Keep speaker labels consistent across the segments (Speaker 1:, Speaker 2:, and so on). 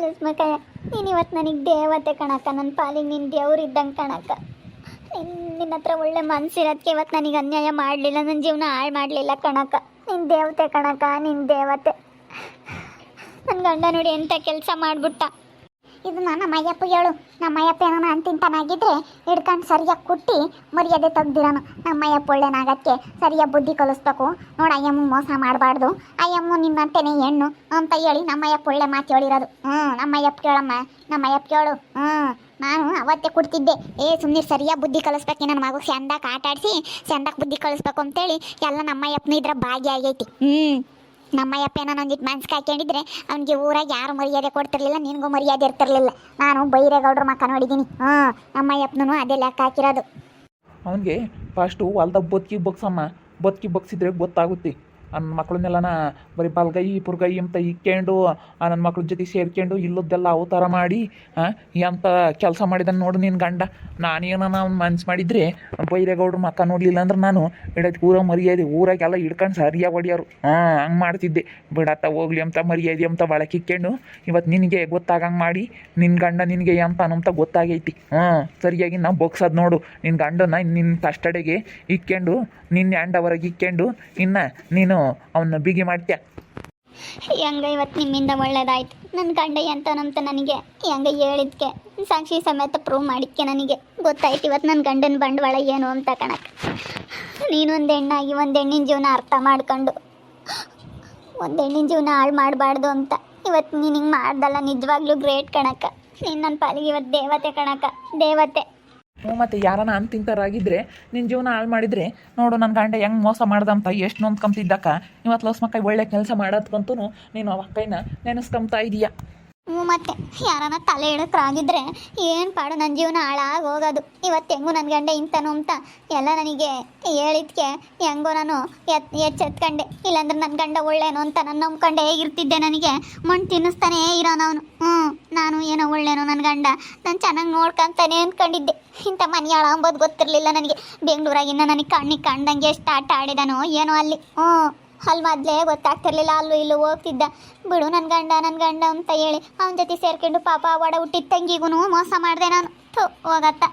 Speaker 1: ಲಕ್ಷ್ಮಕ್ಕಯ್ಯ, ನೀನು ಇವತ್ತು ನನಗೆ ದೇವತೆ ಕಣಕ್ಕ. ನನ್ನ ಪಾಲಿಗೆ ನಿನ್ನ ದೇವ್ರಿದ್ದಂಗೆ ಕಣಕ್ಕ. ನಿನ್ನ ಹತ್ರ ಒಳ್ಳೆ ಮನಸ್ಸಿರೋದಕ್ಕೆ ಇವತ್ತು ನನಗೆ ಅನ್ಯಾಯ ಮಾಡಲಿಲ್ಲ, ನನ್ನ ಜೀವನ ಹಾಳು ಮಾಡಲಿಲ್ಲ ಕಣಕ್ಕ. ನಿನ್ನ ದೇವತೆ ಕಣಕ್ಕ, ನಿನ್ನ ದೇವತೆ. ನನ್ನ ಗಂಡ ನೋಡಿ ಎಂಥ ಕೆಲಸ ಮಾಡಿಬಿಟ್ಟ.
Speaker 2: ಇದು ನಮ್ಮ ಅಯ್ಯಪ್ಪ ಹೇಳು. ನಮ್ಮ ಅಯ್ಯಪ್ಪ ಏನೋ ಅಂತಿಂತನಾಗಿದ್ರೆ ಹಿಡ್ಕೊಂಡು ಸರಿಯಾಗಿ ಕುಟ್ಟಿ ಮರ್ಯಾದೆ ತೆಗ್ದಿರೋನು. ನಮ್ಮ ಅಯ್ಯಪ್ಪ ಒಳ್ಳೆನಾಗಕ್ಕೆ ಸರಿಯಾಗಿ ಬುದ್ಧಿ ಕಲಿಸ್ಬೇಕು. ನೋಡಿ, ಅಯ್ಯಮ್ಮ ಮೋಸ ಮಾಡಬಾರ್ದು, ಅಯ್ಯಮ್ಮ ನಿನ್ನಂತೆಯೇ ಹೆಣ್ಣು ಅಂತ ಹೇಳಿ ನಮ್ಮ ಅಯ್ಯಪ್ಪ ಒಳ್ಳೆ ಮಾತು ಹೇಳಿರೋದು. ನಮ್ಮ ಅಯ್ಯಪ್ಪ ಕೇಳಮ್ಮ, ನಮ್ಮ ಅಯ್ಯಪ್ಪ ಕೇಳು. ನಾನು ಅವತ್ತೇ ಕೊಡ್ತಿದ್ದೆ, ಸುಮ್ಮನೆ ಸರಿಯಾಗಿ ಬುದ್ಧಿ ಕಲಿಸ್ಬೇಕು, ನನ್ನ ಮಗು ಚಂದಕ್ಕೆ ಆಟ ಆಡಿಸಿ ಚಂದಕ್ಕೆ ಬುದ್ಧಿ ಕಲಿಸ್ಬೇಕು ಅಂತೇಳಿ ಎಲ್ಲ ನಮ್ಮ ಅಯ್ಯಪ್ಪನ ಇದ್ರ ಭಾಗ್ಯ ಆಗೈತಿ. ನಮ್ಮಯ್ಯಪ್ಪ ಏನೋ ಒಂದಿಟ್ಟು ಮನ್ಸಿಗೆ ಹಾಕೊಂಡಿದ್ರೆ ಅವ್ನಿಗೆ ಊರಾಗ ಯಾರು ಮರ್ಯಾದೆ ಕೊಡ್ತಿರ್ಲಿಲ್ಲ, ನಿನಗೂ ಮರ್ಯಾದೆ ಇರ್ತಿರ್ಲಿಲ್ಲ. ನಾನು ಬೈರೇಗೌಡ್ರ ಮಕ್ಕ ನೋಡಿದ್ದೀನಿ. ನಮ್ಮಯ್ಯಪ್ಪನೂ ಅದೇ ಲೆಕ್ಕ ಹಾಕಿರೋದು.
Speaker 3: ಅವನಿಗೆ ಫಸ್ಟು ಹೊಲ್ದಾಗ ಬದುಕಿ ಬಗ್ಸಿದ್ರೆ ಗೊತ್ತಾಗುತ್ತೆ. ನನ್ನ ಮಕ್ಕಳನ್ನೆಲ್ಲನ ಬರೀ ಬಲ್ಗೈ ಪುರ್ಗೈ ಅಂತ ಇಕ್ಕೊಂಡು ನನ್ನ ಮಕ್ಳ ಜೊತೆ ಸೇರ್ಕೊಂಡು ಇಲ್ಲದ್ದೆಲ್ಲ ಅವತಾರ ಮಾಡಿ ಎಂಥ ಕೆಲಸ ಮಾಡಿದಾನೆ ನೋಡು ನಿನ್ನ ಗಂಡ. ನಾನೇನ ಅವ್ನು ಮನ್ಸು ಮಾಡಿದರೆ ಬೈರೇಗೌಡ್ರ ಮಕ್ಕ ನೋಡಲಿಲ್ಲ ಅಂದ್ರೆ ನಾನು ಇಡೋದು ಊರ ಮರ್ಯಾದೆ ಊರಾಗೆಲ್ಲ ಹಿಡ್ಕೊಂಡು ಸರಿಯಾಗಿ ಹೊಡಿಯೋರು. ಹಂಗೆ ಮಾಡ್ತಿದ್ದೆ. ಬಿಡತ್ತ ಹೋಗ್ಲಿ ಅಂತ ಮರ್ಯಾದೆ ಅಂತ ಬಳಕೆ ಇಕ್ಕೊಂಡು ಇವತ್ತು ನಿನಗೆ ಗೊತ್ತಾಗಂಗೆ ಮಾಡಿ ನಿನ್ನ ಗಂಡ ನಿನಗೆ ಅಂತ ಗೊತ್ತಾಗೈತಿ. ಸರಿಯಾಗಿ ನಾವು ಬಗ್ಸೋದು ನೋಡು ನಿನ್ನ ಗಂಡನ ನಿನ್ನ ಕಷ್ಟಡೆಗೆ ಇಕ್ಕೊಂಡು ನಿನ್ನ ಹ್ಯಾಂಡವರೆಗೆ ಇಕ್ಕೊಂಡು ಇನ್ನು ನೀನು ಅವನ್ನ ಬಿಗಿ ಮಾಡ್ತೀಯ.
Speaker 1: ಹೆಂಗ ಇವತ್ತು ನಿಮ್ಮಿಂದ ಒಳ್ಳೇದಾಯ್ತು. ನನ್ನ ಗಂಡ ಎಂತನಂತ ನನಗೆ ಹೆಂಗ ಹೇಳಿದ್ಕೆ ಸಾಕ್ಷಿ ಸಮೇತ ಪ್ರೂವ್ ಮಾಡಿದ್ಕೆ ನನಗೆ ಗೊತ್ತಾಯ್ತು ಇವತ್ತು ನನ್ನ ಗಂಡನ ಬಂಡವಾಳ ಏನು ಅಂತ ಕಣಕ್ಕೆ. ನೀನೊಂದು ಹೆಣ್ಣಾಗಿ ಒಂದು ಹೆಣ್ಣಿನ ಜೀವನ ಅರ್ಥ ಮಾಡ್ಕೊಂಡು ಒಂದು ಹೆಣ್ಣಿನ ಜೀವನ ಹಾಳು ಮಾಡಬಾರ್ದು ಅಂತ ಇವತ್ತು ನೀನು ಹಿಂಗೆ ಮಾಡ್ದಲ್ಲ, ನಿಜವಾಗ್ಲೂ ಗ್ರೇಟ್ ಕಣಕ್ಕ. ನೀನು ನನ್ನ ಪಾಲಿಗೆ ಇವತ್ತು ದೇವತೆ ಕಣಕ್ಕ, ದೇವತೆ.
Speaker 3: ಮತ್ತು ಯಾರನ್ನ ಅಂತಿಂತರಾಗಿದ್ದರೆ ನಿನ್ನ ಜೀವನ ಹಾಳು ಮಾಡಿದರೆ ನೋಡು ನನ್ನ ಗಂಡ ಹೆಂಗೆ ಮೋಸ ಮಾಡ್ದಂತ ಎಷ್ಟು ನೊಂದ್ಕೊಂತಿದ್ದಕ್ಕ. ಇವತ್ತು ಲಕ್ಷ್ಮಕ್ಕೈ ಒಳ್ಳೆ ಕೆಲಸ ಮಾಡೋದ್ಕಂತೂ ನೀನು ಅವ ಅಕ್ಕೈನ ನೆನೆಸ್ಕೊಂತ ಇದೀಯ.
Speaker 1: ಮತ್ತೆ ಯಾರನ್ನ ತಲೆ ಹಿಡಕ್ರಾಗಿದ್ರೆ ಏನು ಪಾಡು, ನನ್ನ ಜೀವನ ಹಾಳಾಗಿ ಹೋಗೋದು. ಇವತ್ತು ಹೆಂಗೋ ನನ್ನ ಗಂಡ ಇಂತನು ಅಂತ ಎಲ್ಲ ನನಗೆ ಹೇಳಿದ್ಕೆ ಹೆಂಗೋ ನಾನು ಎಚ್ಚೆತ್ಕೊಂಡೆ. ಇಲ್ಲಾಂದ್ರೆ ನನ್ನ ಗಂಡ ಒಳ್ಳೇನು ಅಂತ ನಾನು ನಂಬ್ಕೊಂಡೆ ಹೇಗಿರ್ತಿದ್ದೆ. ನನಗೆ ಮಣ್ಣು ತಿನ್ನಿಸ್ತಾನೇ ಇರೋನವನು. ನಾನು ಏನೋ ಒಳ್ಳೇನೋ ನನ್ನ ಗಂಡ ನಾನು ಚೆನ್ನಾಗಿ ನೋಡ್ಕೊಂತಾನೆ ಅಂದ್ಕೊಂಡಿದ್ದೆ. ಇಂಥ ಮನೆ ಹಾಳ ಅಂಬೋದು ಗೊತ್ತಿರಲಿಲ್ಲ ನನಗೆ. ಬೆಂಗಳೂರಾಗಿನ್ನ ನನಗೆ ಕಣ್ಣಿಗೆ ಕಂಡಂಗೆ ಎಷ್ಟು ಆಟ ಆಡಿದಾನೋ ಏನೋ ಅಲ್ಲಿ. ಅಲ್ಲಿ ಮೊದಲೇ ಗೊತ್ತಾಗ್ತಿರ್ಲಿಲ್ಲ, ಅಲ್ಲೂ ಇಲ್ಲೂ ಹೋಗ್ತಿದ್ದ. ಬಿಡು ನನ್ನ ಗಂಡ ಅಂತ ಹೇಳಿ ಅವನ ಜೊತೆ ಸೇರ್ಕೊಂಡು ಪಾಪ ಒಡ ಹುಟ್ಟಿದ ತಂಗಿಗೂ ಮೋಸ ಮಾಡಿದೆ ನಾನು. ಹೋಗತ್ತ.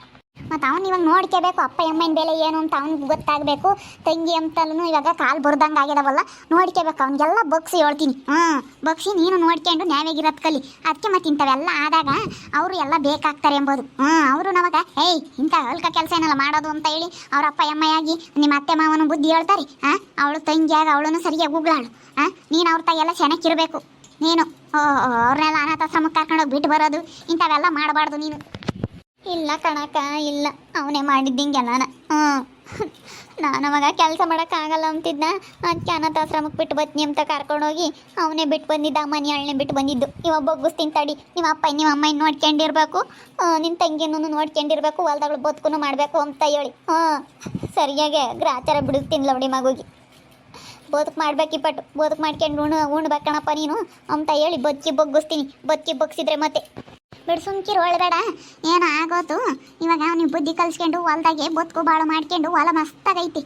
Speaker 1: ಮತ್ತು ಅವ್ನು ಇವಾಗ ನೋಡ್ಕೋಬೇಕು ಅಪ್ಪ ಅಮ್ಮನ ಬೆಲೆ ಏನು ಅಂತ ಅವ್ನಿಗೆ ಗೊತ್ತಾಗಬೇಕು. ತಂಗಿ ಅಂತಲೂ ಇವಾಗ ಕಾಲು ಬರ್ದಂಗೆ ಆಗ್ಯದವಲ್ಲ, ನೋಡ್ಕೋಬೇಕು. ಅವ್ನಿಗೆಲ್ಲ ಬಗ್ಸಿ ಹೇಳ್ತೀನಿ. ಬಗ್ಸಿ ನೀನು ನೋಡ್ಕೊಂಡು ನ್ಯಾಯಾಗಿರೋದು ಕಲಿ. ಅದಕ್ಕೆ ಮತ್ತು ಇಂಥವೆಲ್ಲ ಆದಾಗ ಅವರು ಎಲ್ಲ ಬೇಕಾಗ್ತಾರೆ ಎಂಬುದು. ಅವರು ನಮಗೆ ಇಂಥ ಅಲ್ಕ ಕೆಲಸ ಏನಲ್ಲ ಮಾಡೋದು ಅಂತ ಹೇಳಿ ಅವ್ರ ಅಪ್ಪ ಅಮ್ಮಯಾಗಿ ನಿಮ್ಮ ಅತ್ತೆ ಮಾವನ ಬುದ್ಧಿ ಹೇಳ್ತಾರೆ. ಅವಳು ತಂಗಿಯಾಗ ಅವಳನ್ನು ಸರಿಯಾಗಿ ಉಗ್ಳಾಳು. ನೀನು ಅವ್ರ ತಾಯಿಯೆಲ್ಲ ಚೆನ್ನಾಗಿರಬೇಕು. ನೀನು ಅವ್ರನ್ನೆಲ್ಲ ಅನಾಥಾಶ್ರಮಕ್ಕೆ ಕರ್ಕೊಂಡೋಗಿ ಬಿಟ್ಟು ಬರೋದು ಇಂಥವೆಲ್ಲ ಮಾಡಬಾರ್ದು ನೀನು. ಇಲ್ಲ ಕಣಕ್ಕ, ಇಲ್ಲ, ಅವನೇ ಮಾಡಿದ್ದಿಂಗೆಲ್ಲ. ನಾನು ಅವಾಗ ಕೆಲಸ ಮಾಡೋಕ್ಕಾಗಲ್ಲ ಅಂತಿದ್ನ. ಅದಕ್ಕೆ ಅನಾಥಾಶ್ರಮಕ್ಕೆ ಬಿಟ್ಟು ಬತ್ನಿ ಅಂತ ಕರ್ಕೊಂಡೋಗಿ ಅವನೇ ಬಿಟ್ಟು ಬಂದಿದ್ದ. ಮನೆ ಅಳ್ನೆ ಬಿಟ್ಟು ಬಂದಿದ್ದು. ಇವಾಗ ಬಗ್ಗಿಸ್ತೀನಿ ತಡಿ. ನಿಮ್ಮ ಅಪ್ಪ ನಿಮ್ಮ ಅಮ್ಮನ ನೋಡ್ಕೊಂಡಿರ್ಬೇಕು, ನಿನ್ನ ತಂಗಿನೂ ನೋಡ್ಕೊಂಡಿರ್ಬೇಕು, ಹೊಲ್ದಗಳು ಬದುಕು ಮಾಡಬೇಕು ಅಂತ ಹೇಳಿ ಸರಿಯಾಗಿ ಗ್ರಾಚಾರ ಬಿಡಿಸ್ತೀನಿ ಲವಡಿ ಮಗುಗೆ. ಬದುಕು ಮಾಡ್ಬೇಕಿಪ್ಪಟ್ಟು ಬದುಕು ಮಾಡ್ಕೊಂಡು ಉಣ್ಬೇಕಣಪ್ಪ ನೀನು ಅಂತ ಹೇಳಿ ಬಗ್ಗಿಸ್ತೀನಿ. ಬಗ್ಗಿಸಿದ್ರೆ ಮತ್ತೆ
Speaker 2: ಬಿಡು, ಸುಮ್ಕಿರು, ಒಳಬೇಡ. ಏನೋ ಆಗೋದು. ಇವಾಗ ನೀವು ಬುದ್ಧಿ ಕಲಿಸ್ಕೊಂಡು ಹೊಲ್ದಾಗೆ ಬದುಕು ಬಾಳು ಮಾಡ್ಕೊಂಡು ಹೊಲ ಮಸ್ತಾಗೈತಿ.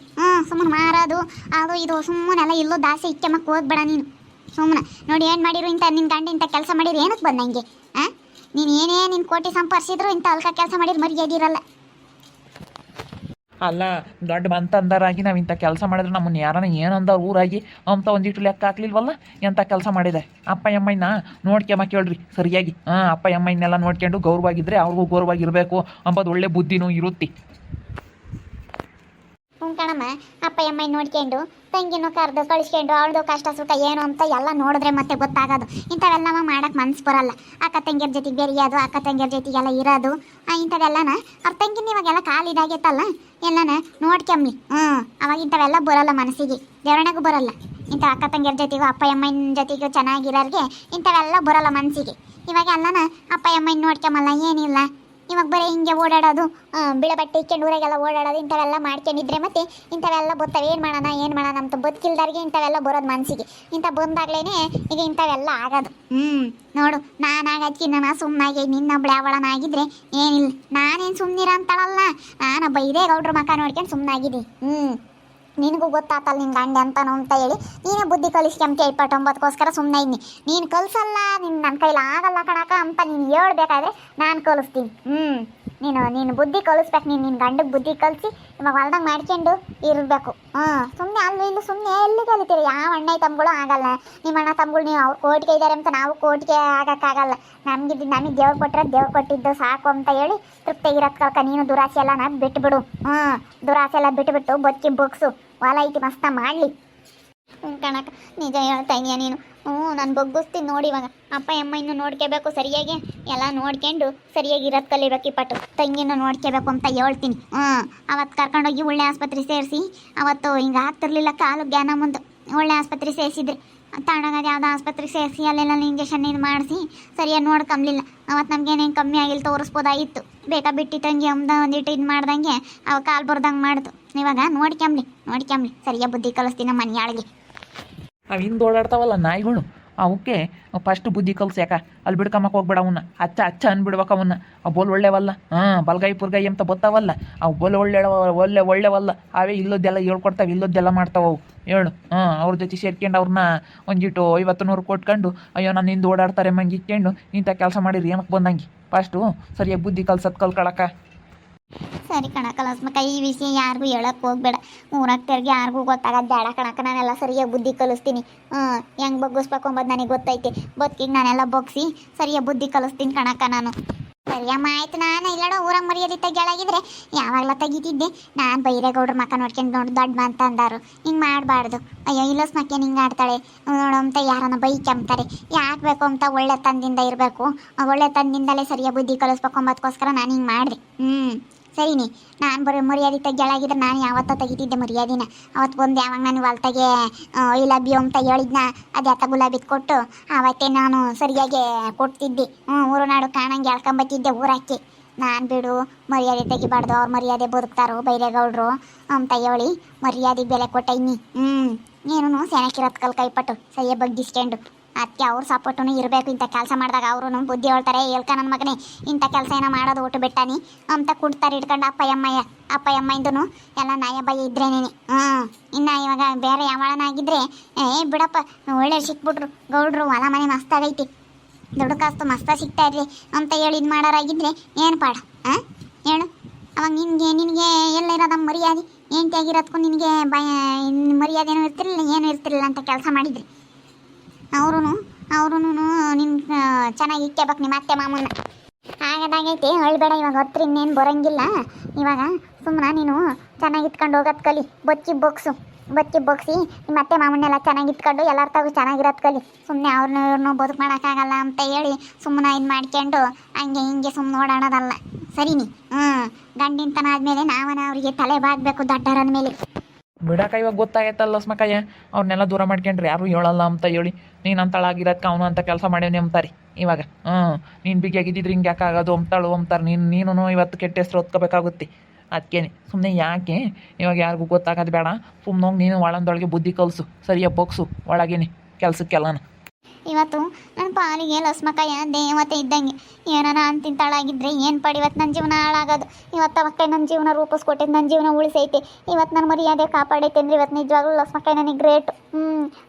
Speaker 2: ಸುಮ್ಮನೆ ಮಾರೋದು ಅದು ಇದು ಸುಮ್ಮನೆಲ್ಲ ಇಲ್ಲೋ ದಾಸೆ ಇಕ್ಕೆಮಕ್ಕೆ ಹೋಗ್ಬೇಡ ನೀನು. ಸುಮ್ಮನೆ ನೋಡಿ ಏನು ಮಾಡಿರು ಇಂಥ ನಿನ್ನ ಗಂಡ ಇಂಥ ಕೆಲಸ ಮಾಡಿರು ಏನಕ್ಕೆ ಬಂದಂಗೆ. ನೀನು ಏನೇ ನಿನ್ನ ಕೋಟಿ ಸಂಪಾದಿಸಿದ್ರು ಇಂಥ ಅಲ್ಕ ಕೆಲಸ ಮಾಡಿದ್ರೆ ಮರ್ಯಾದಿರಲ್ಲ.
Speaker 3: ಅಲ್ಲ, ದೊಡ್ಡ ಬಂತಂದರಾಗಿ ನಾವು ಇಂಥ ಕೆಲಸ ಮಾಡಿದ್ರೆ ನಮ್ಮನ್ನು ಯಾರನ್ನ ಏನಂದ ಊರಾಗಿ ಅಂತ ಒಂದಿಟ್ಟು ಲೆಕ್ಕ ಹಾಕ್ಲಿಲ್ವಲ್ಲ. ಎಂಥ ಕೆಲಸ ಮಾಡಿದೆ. ಅಪ್ಪ ಅಮ್ಮಯ್ಯನ ನೋಡ್ಕೊಂಬ ಕೇಳ್ರಿ ಸರಿಯಾಗಿ. ಅಪ್ಪ ಅಮ್ಮಯ್ಯನೆಲ್ಲ ನೋಡ್ಕೊಂಡು ಗೌರವಾಗಿದ್ದರೆ ಅವ್ರಿಗೂ ಗೌರವಾಗಿರಬೇಕು ಅಂಬೋದು ಒಳ್ಳೆ ಬುದ್ಧಿನೂ ಇರುತ್ತೆ.
Speaker 2: ಕಣಮ್ಮ, ಅಪ್ಪ ಅಮ್ಮಯ್ಯ ನೋಡ್ಕೊಂಡು ತಂಗಿನೂ ಕರೆದು ಕಳಿಸ್ಕೊಂಡು ಅವಳದು ಕಷ್ಟ ಸುಖ ಏನು ಅಂತ ಎಲ್ಲ ನೋಡಿದ್ರೆ ಮತ್ತೆ ಗೊತ್ತಾಗೋದು. ಇಂಥವೆಲ್ಲ ಮಾಡಕ್ಕೆ ಮನ್ಸು ಬರಲ್ಲ. ಅಕ್ಕ ತಂಗಿಯರ ಜೊತೆಗೆ ಬೆರೆಯೋದು, ಅಕ್ಕ ತಂಗಿಯರ ಜೊತೆಗೆಲ್ಲ ಇರೋದು, ಇಂಥವೆಲ್ಲನ ಅವ್ರ ತಂಗಿನ ಇವಾಗೆಲ್ಲ ಕಾಲಿದಾಗೈತಲ್ಲ ಎಲ್ಲನ ನೋಡ್ಕೊಂಬ್ಲಿ. ಅವಾಗ ಇಂಥವೆಲ್ಲ ಬರೋಲ್ಲ ಮನಸ್ಸಿಗೆ, ದೇವರಣೆಗೂ ಬರೋಲ್ಲ. ಇಂಥ ಅಕ್ಕ ತಂಗಿಯರ ಜೊತೆಗೂ ಅಪ್ಪ ಅಮ್ಮನ ಜೊತೆಗೂ ಚೆನ್ನಾಗಿರೋರಿಗೆ ಇಂಥವೆಲ್ಲ ಬರೋಲ್ಲ ಮನಸ್ಸಿಗೆ. ಇವಾಗ ಎಲ್ಲನ ಅಪ್ಪ ಅಮ್ಮನ ನೋಡ್ಕೊಂಬಲ್ಲ, ಏನಿಲ್ಲ. ಇವಾಗ ಬರೀ ಹಿಂಗೆ ಓಡಾಡೋದು, ಬಿಳೆ ಬಟ್ಟೆ ಇಕ್ಕೊಂಡು ಊರಾಗೆಲ್ಲ ಓಡಾಡೋದು, ಇಂಥವೆಲ್ಲ ಮಾಡ್ಕೊಂಡಿದ್ರೆ ಮತ್ತೆ ಇಂಥವೆಲ್ಲ ಬರ್ತವೆ. ಏನು ಮಾಡೋಣ ಅಂತ ಬದುಕಿಲ್ದಾರಿಗೆ ಇಂಥವೆಲ್ಲ ಬರೋದು ಮನಸ್ಸಿಗೆ. ಇಂಥ ಬಂದಾಗ್ಲೇ ಈಗ ಇಂಥವೆಲ್ಲ ಆಗೋದು. ನೋಡು, ನಾನಾಗದ್ಕಿನ್ನ ನಾ ಸುಮ್ಮನಾಗಿ ನಿನ್ನೊಬ್ಳೆ ಅವಳನಾಗಿದ್ರೆ ಏನಿಲ್ಲ. ನಾನೇನು ಸುಮ್ಮನಿರ ಅಂತಾಳಲ್ಲ, ನಾನು ಬೈರೇಗೌಡ್ರ ಮಕ್ಕ ನೋಡ್ಕೊಂಡು ಸುಮ್ಮನಾಗಿದ್ದೆ. ನಿನಗೂ ಗೊತ್ತಾತಲ್ಲ ನಿನ್ನ ಗಂಡ ಅಂತಾನು ಅಂತ ಹೇಳಿ ನೀನೇ ಬುದ್ಧಿ ಕಲಿಸ್ಕೊಂತ 29ಗೋಸ್ಕರ ಸುಮ್ಮನೆ ಇದ್ದೀನಿ. ನೀನು ಕಲಿಸಲ್ಲ, ನಿನ್ನ ನನ್ನ ಕೈಲಿ ಆಗಲ್ಲ ಕಣಕ ಅಂತ ನೀನು ಹೇಳ್ಬೇಕಾದ್ರೆ ನಾನು ಕಲಿಸ್ತೀನಿ. ನೀನು ಬುದ್ಧಿ ಕಲಿಸ್ಬೇಕು. ನಿನ್ನ ಗಂಡಗೆ ಬುದ್ಧಿ ಕಲಿಸಿ ಇವಾಗ ಹೊಲ್ದಾಗ ಮಾಡ್ಕೊಂಡು ಇರಬೇಕು. ಸುಮ್ಮನೆ ಅಲ್ಲಿ ಇಲ್ಲಿ ಸುಮ್ಮನೆ ಎಲ್ಲಿ ಕಲಿತೀರಿ? ಯಾವ ಅಣ್ಣ ತಮ್ಮಗಳು ಆಗಲ್ಲ. ನಿಮ್ಮ ಅಣ್ಣ ತಮ್ಮಗಳು ನೀವು ಅವ್ರು ಕೋಟಿಗೆ ಇದ್ದಾರೆ ಅಂತ ನಾವು ಕೋಟಿಗೆ ಆಗೋಕ್ಕಾಗಲ್ಲ. ನಮಗೆ ದೇವ್ರು ಕೊಟ್ಟರೆ ದೇವ್ರು ಕೊಟ್ಟಿದ್ದು ಸಾಕು ಅಂತ ಹೇಳಿ ತೃಪ್ತಿಗಿರೋದು ಕಲ್ಕ. ನೀನು ದುರಾಸೆ ಎಲ್ಲ ನಾನು ಬಿಟ್ಬಿಡು. ದುರಾಸೆ ಎಲ್ಲ ಬಿಟ್ಬಿಟ್ಟು ಬದುಕಿ ಬೊಗ್ಸು. ಹೊಲ ಐತಿ ಮಸ್ತ ಮಾಡಲಿ.
Speaker 1: ಕಣಕ ನಿಜ ಹೇಳ್ತಾ ಇದೀಯ ನೀನು. ನಾನು ಬೊಗ್ಗಿಸ್ತೀನಿ ನೋಡಿ. ಇವಾಗ ಅಪ್ಪ ಅಮ್ಮ ಇನ್ನು ನೋಡ್ಕೋಬೇಕು ಸರಿಯಾಗಿ, ಎಲ್ಲ ನೋಡ್ಕೊಂಡು ಸರಿಯಾಗಿ ಇರೋದು ಕಲಿಬೇಕು. ಪಟ್ಟು ತಂಗಿನ ನೋಡ್ಕೋಬೇಕು ಅಂತ ಹೇಳ್ತೀನಿ. ಅವತ್ತು ಕರ್ಕೊಂಡೋಗಿ ಒಳ್ಳೆ ಆಸ್ಪತ್ರೆ ಸೇರಿಸಿ, ಅವತ್ತು ಹಿಂಗೆ ಆಗ್ತಿರ್ಲಿಲ್ಲ ಕಾಲು ಜ್ಞಾನ ಮುಂದೆ ಒಳ್ಳೆ ಆಸ್ಪತ್ರೆ ಸೇರಿಸಿದ್ರಿ. ತಗೊಂಡೋಗೋದು ಯಾವುದೋ ಆಸ್ಪತ್ರೆಗೆ ಸೇರಿಸಿ ಅಲ್ಲೆಲ್ಲ ಇಂಜೆಕ್ಷನ್ ಇದು ಮಾಡಿಸಿ ಸರಿಯಾಗಿ ನೋಡ್ಕೊಂಬ್ಲಿಲ್ಲ. ಅವತ್ತು ನಮಗೇನೇನು ಕಮ್ಮಿ ಆಗಿಲ್ಲ, ತೋರಿಸ್ಬೋದಾಗಿತ್ತು. ಬೇಕಾ ಬಿಟ್ಟು ತಂಗಿ ಒಂದಿಟ್ಟು ಇದು ಮಾಡ್ದಂಗೆ ಅವ ಕಾಲು ಬರ್ದಂಗೆ ಮಾಡ್ತು. ಇವಾಗ ನೋಡ್ಕೊಂಬ್ಲಿ ಸರಿಯಾಗಿ ಬುದ್ಧಿ ಕಲಿಸ್ತೀನಿ ನಮ್ಮ ಮನೆಯಾಳಿಗೆ.
Speaker 3: ಅವು ಹಿಂದೆ ಓಡಾಡ್ತಾವಲ್ಲ ನಾಯಿಗಳು, ಅವಕ್ಕೆ ಫಸ್ಟ್ ಬುದ್ಧಿ ಕಲ್ಸಿ. ಯಾಕ ಅಲ್ಲಿ ಬಿಡ್ಕೊಂಬಕ್ಕೆ ಹೋಗ್ಬೇಡ ಅವನ್ನ. ಅಚ್ಚ ಅಂದ್ಬಿಡ್ಬೇಕು ಅವನ್ನ. ಅವು ಬೋಲ್ ಒಳ್ಳೆವಲ್ಲ. ಬಲ್ಗಾಯಿ ಪುರ್ಗಾಯಿ ಅಂತ ಬತ್ತಾವಲ್ಲ, ಅವು ಬೋಲ್ ಒಳ್ಳೆವಲ್ಲ. ಅವೇ ಇಲ್ಲದ್ದೆಲ್ಲ ಹೇಳ್ಕೊಡ್ತಾವೆ, ಇಲ್ಲದ್ದೆಲ್ಲ ಮಾಡ್ತಾವೆ ಅವು. ಹೇಳು. ಅವ್ರ ಜೊತೆ ಸೇರ್ಕೊಂಡು ಅವ್ರನ್ನ ಒಂದಿಟ್ಟು 50-100 ಕೊಟ್ಕೊಂಡು ಅಯ್ಯೋ ನಾನು ಹಿಂದೆ ಓಡಾಡ್ತಾರೆ ಮಂಗೆ ಇಟ್ಕೊಂಡು ಇಂಥ ಕೆಲಸ ಮಾಡಿರಿ ಏನಕ್ಕೆ ಬಂದಂಗೆ. ಫಸ್ಟು ಸರಿಯಾಗಿ ಬುದ್ಧಿ ಕಲ್ಸೋದು ಕಲ್ಕೊಳಕ.
Speaker 1: ಸರಿ ಕಣಕ ಲಸ್ಮಕ್ಕ, ಈ ವಿಷಯ ಯಾರಿಗೂ ಹೇಳಕ್ಕೆ ಹೋಗ್ಬೇಡ. ಊರಾಗ ತೆರಿಗೆ ಯಾರಿಗೂ ಗೊತ್ತಾಗೋದು ಬೇಡ ಕಣಕ. ನಾನೆಲ್ಲ ಸರಿಯಾಗಿ ಬುದ್ಧಿ ಕಲಿಸ್ತೀನಿ. ಹೆಂಗೆ ಬಗ್ಗಿಸ್ಬೇಕು ಅಂಬೋದು ನನಗೆ ಗೊತ್ತೈತೆ. ಬದುಕಿಗೆ ನಾನೆಲ್ಲ ಬಗ್ಸಿ ಸರಿಯಾಗಿ ಬುದ್ಧಿ ಕಲಿಸ್ತೀನಿ ಕಣಕ ನಾನು.
Speaker 2: ಸರಿಯಮ್ಮ ಆಯ್ತು. ನಾನು ಇಲ್ಲಡ ಊರಾಗ ಮರ್ಯಾದೆ ತೆಗಿಯಾಗಿದ್ರೆ ಯಾವಾಗಲ ತೆಗಿತಿದ್ದೆ. ನಾನು ಬೈರೇಗೌಡ್ರ ಮಕ್ಕ ನೋಡ್ಕೊಂಡು ದೊಡ್ಡ ಅಂತ ಅಂದಾರು. ಹಿಂಗೆ ಮಾಡಬಾರ್ದು. ಅಯ್ಯೋ ಇಲ್ಲಸ್ ಮಕ್ಕೇನು ಹಿಂಗೆ ಆಡ್ತಾಳೆ ನೋಡಂತ ಯಾರನ್ನ ಬೈಕಂತಾರೆ. ಯಾಕೆ ಬೇಕು ಅಂತ ಒಳ್ಳೆ ತಂದಿಂದ ಇರಬೇಕು. ಒಳ್ಳೆ ತಂದಿಂದಲೇ ಸರಿಯಾಗಿ ಬುದ್ಧಿ ಕಲಿಸ್ಬೇಕು ಅಂಬದಕ್ಕೋಸ್ಕರ ನಾನು ಹಿಂಗೆ ಮಾಡಿದೆ. ಸರಿನಿ. ನಾನು ಬರೀ ಮರ್ಯಾದೆ ತೆಗಿಯಾಗಿದ್ರೆ ನಾನು ಯಾವತ್ತ ತೆಗಿತಿದ್ದೆ ಮರ್ಯಾದಿನ. ಅವತ್ತು ಬಂದು ಯಾವಾಗ ನಾನು ಹೊಲ್ತಾಗೆ ಐ ಲವ್ ಯು ಅಂತ ಹೇಳಿದ್ನ ಅದು ಯಾತ ಗುಲಾಬಿದು ಕೊಟ್ಟು ಅವತ್ತೇ ನಾನು ಸರಿಯಾಗಿ ಕೊಡ್ತಿದ್ದೆ. ಊರು ನಾಡು ಕಾಣಂಗೆ ಎಳ್ಕೊಂಬತ್ತಿದ್ದೆ ಊರಾಕಿ. ನಾನು ಬಿಡು ಮರ್ಯಾದೆ ತೆಗಿಬಾರ್ದು, ಅವ್ರ ಮರ್ಯಾದೆ ಬದುಕ್ತಾರೋ ಬೈರೇಗೌಡ್ರು ಅಂತ ಹೇಳಿ ಮರ್ಯಾದೆ ಬೆಲೆ ಕೊಟ್ಟೈನಿ. ನೀನು ಸೆನಕಿರೋದು ಕೈಪಟ್ಟು ಸರಿಯಾಗಿ ಬಗ್ಗಿಸ್ಕೊಂಡು ಅದಕ್ಕೆ ಅವ್ರ ಸಪೋರ್ಟೂ ಇರಬೇಕು. ಇಂಥ ಕೆಲಸ ಮಾಡಿದಾಗ ಅವರು ಬುದ್ಧಿ ಹೇಳ್ತಾರೆ. ಹೇಳ್ಕ ನನ್ನ ಮಗನೇ ಇಂಥ ಕೆಲಸ ಏನೋ ಮಾಡೋದು ಒಟ್ಟು ಬಿಟ್ಟಾನಿ ಅಂತ ಕೊಡ್ತಾರೆ ಇಟ್ಕೊಂಡು ಅಪ್ಪ ಅಮ್ಮಂದೂ ಎಲ್ಲ ನಾಯ ಭಯ ಇದ್ರೇನೇ. ಇನ್ನು ಇವಾಗ ಬೇರೆ ಯಾವಳನಾಗಿದ್ದರೆ ಬಿಡಪ್ಪ ಒಳ್ಳೆ ಸಿಕ್ಬಿಟ್ರು ಗೌಡ್ರು, ಹೊಲ ಮನೆ ಮಸ್ತಾಗೈತಿ, ದುಡ್ಡು ಕಾಸ್ತು ಮಸ್ತ ಸಿಗ್ತಾ ಇರ್ರಿ ಅಂತ ಹೇಳಿ ಇದು ಮಾಡೋರಾಗಿದ್ದರೆ ಏನು ಪಾಡ ಹೇಳು. ಅವಾಗ ನಿನಗೆ ಎಲ್ಲ ಇರೋದ ಮರ್ಯಾದೆ ಹೆಂಡ್ತಿಯಾಗಿರೋದಕ್ಕೂ ನಿನಗೆ ಮರ್ಯಾದೆನೂ ಇರ್ತಿರಲಿಲ್ಲ, ಏನೂ ಇರ್ತಿರಲಿಲ್ಲ ಅಂತ ಕೆಲಸ ಮಾಡಿದ್ರಿ. ಅವ್ರೂ ನಿನ್ನ ಚೆನ್ನಾಗಿ ಇಕ್ಕಬೇಕು ನಿಮ್ಮ ಅತ್ತೆ ಮಾಮನ. ಆಗದಾಗೈತಿ ಅಳ್ಬೇಡ. ಇವಾಗ ಹೊತ್ರಿ ಇನ್ನೇನು ಬರೋಂಗಿಲ್ಲ. ಇವಾಗ ಸುಮ್ಮನೆ ನೀನು ಚೆನ್ನಾಗಿ ಇಟ್ಕೊಂಡು ಹೋಗೋದು ಕಲಿ. ಬಚ್ಚಿ ಬೊಗ್ಸಿ ನಿಮ್ಮ ಅತ್ತೆ ಮಾಮನ್ನೆಲ್ಲ ಚೆನ್ನಾಗಿ ಇಟ್ಕೊಂಡು ಎಲ್ಲರ ತಾವು ಚೆನ್ನಾಗಿರೋದು ಕಲಿ. ಸುಮ್ಮನೆ ಅವ್ರನ್ನೂ ಬದುಕು ಮಾಡೋಕ್ಕಾಗಲ್ಲ ಅಂತ ಹೇಳಿ ಸುಮ್ಮನೆ ಇದು ಮಾಡ್ಕೊಂಡು ಹಂಗೆ ಹಿಂಗೆ ಸುಮ್ಮನೆ ಓಡಾಡೋದಲ್ಲ. ಸರಿನಿ. ಗಂಡಿಂತನ ಆದಮೇಲೆ ನಾವನ ಅವರಿಗೆ ತಲೆ ಬಾಗಬೇಕು ದೊಡ್ಡರನ ಮೇಲೆ.
Speaker 3: ಬಿಡಾಕ ಇವಾಗ ಗೊತ್ತಾಗೈತಲ್ಲ ಸ್ಮಕಯ್ಯ, ಅವ್ರನ್ನೆಲ್ಲ ದೂರ ಮಾಡ್ಕೊಂಡ್ರೆ ಯಾರು ಹೇಳಲ್ಲ ಅಂತ ಹೇಳಿ ನೀನು ಅಂತಳಾಗಿರೋದಕ್ಕೆ ಅವನು ಅಂತ ಕೆಲಸ ಮಾಡೇನಿ ಅಂತಾರೆ ಇವಾಗ. ನೀನು ಬಿಗಿಯಾಗಿದ್ದಿದ್ರೆ ಹಿಂಗೆ ಯಾಕೆ ಆಗೋದು ಅಂತಾರೆ. ನೀನು ಇವತ್ತು ಕೆಟ್ಟ ಹೆಸ್ರು ಹೊತ್ಕೋಬೇಕಾಗುತ್ತೆ. ಅದಕ್ಕೇನೆ ಸುಮ್ಮನೆ ಯಾಕೆ ಇವಾಗ ಯಾರಿಗೂ ಗೊತ್ತಾಗೋದು ಬೇಡ. ಸುಮ್ಮನೆ ಹೋಗಿ ನೀನು ಒಳಂದೊಳಗೆ ಬುದ್ಧಿ ಕಲಿಸು, ಸರಿಯಾಗಿ ಬಗ್ಸು ಒಳಗೇನೆ ಕೆಲಸಕ್ಕೆಲ್ಲನ.
Speaker 1: ಇವತ್ತು ನನ್ನ ಪಾಲಿಗೆ ಲಸ್ಮಕ್ಕಯ್ಯ ದೇವತೆ ಇದ್ದಂಗೆ. ಏನಾರ ಅಂತಿಂತಾಳಾಗಿದ್ರೆ ಏನು ಪಡಿ ಇವತ್ತು ನನ್ನ ಜೀವನ ಹಾಳಾಗೋದು. ಇವತ್ತು ಅವಕ್ಕೆ ನನ್ನ ಜೀವನ ರೂಪಿಸ್ಕೊಟ್ಟೈತೆ, ನನ್ನ ಜೀವನ ಉಳಿಸೈತೆ, ಇವತ್ತು ನನ್ನ ಮರ್ಯಾದೆ ಕಾಪಾಡೈತೆ ಅಂದ್ರೆ ಇವತ್ತು ನಿಜವಾಗ್ಲೂ ಲಸ್ಮಕ್ಕಯ್ಯ ನನಗೆ ಗ್ರೇಟ್.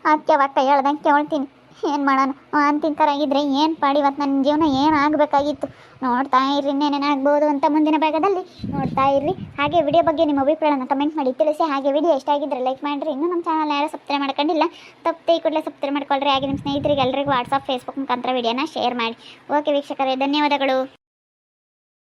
Speaker 1: ಅದಕ್ಕೆ ಅವಕ್ಕ ಹೇಳ್ದಂಗೆ ಕೇಳ್ತೀನಿ. ಏನು ಮಾಡೋಣ ಅಂತಿಂತಾರಾಗಿದ್ರೆ ಏನು ಪಾಡಿ ಇವತ್ತು ನನ್ನ ಜೀವನ ಏನು ಆಗಬೇಕಾಗಿತ್ತು. ನೋಡ್ತಾ ಇರ್ರಿ, ಇನ್ನೇನೇನಾಗ್ಬೋದು ಅಂತ ಮುಂದಿನ ಭಾಗದಲ್ಲಿ ನೋಡ್ತಾ ಇರ್ರಿ. ಹಾಗೆ ವಿಡಿಯೋ ಬಗ್ಗೆ ನಿಮ್ಮ ಅಭಿಪ್ರಾಯನ ಕಮೆಂಟ್ ಮಾಡಿ ತಿಳಿಸಿ. ಹಾಗೆ ವಿಡಿಯೋ ಇಷ್ಟ ಆಗಿದ್ದರೆ ಲೈಕ್ ಮಾಡಿರಿ. ಇನ್ನೂ ನಮ್ಮ ಚಾನಲ್ ಯಾರು ಸಬ್ಸ್ಕ್ರೈಬ್ ಮಾಡ್ಕೊಂಡಿಲ್ಲ ತಪ್ಪದೆ ಈ ಕೂಡಲೇ ಸಬ್ಸ್ಕ್ರೈಬ್ ಮಾಡ್ಕೊಳ್ರಿ. ಹಾಗೆ ನಿಮ್ಮ ಸ್ನೇಹಿತರಿಗೆ ಎಲ್ಲರಿಗೂ ವಾಟ್ಸಪ್ ಫೇಸ್ಬುಕ್ ಮುಖಾಂತರ ವಿಡಿಯೋನ ಶೇರ್ ಮಾಡಿ. ಓಕೆ ವೀಕ್ಷಕರೇ, ಧನ್ಯವಾದಗಳು.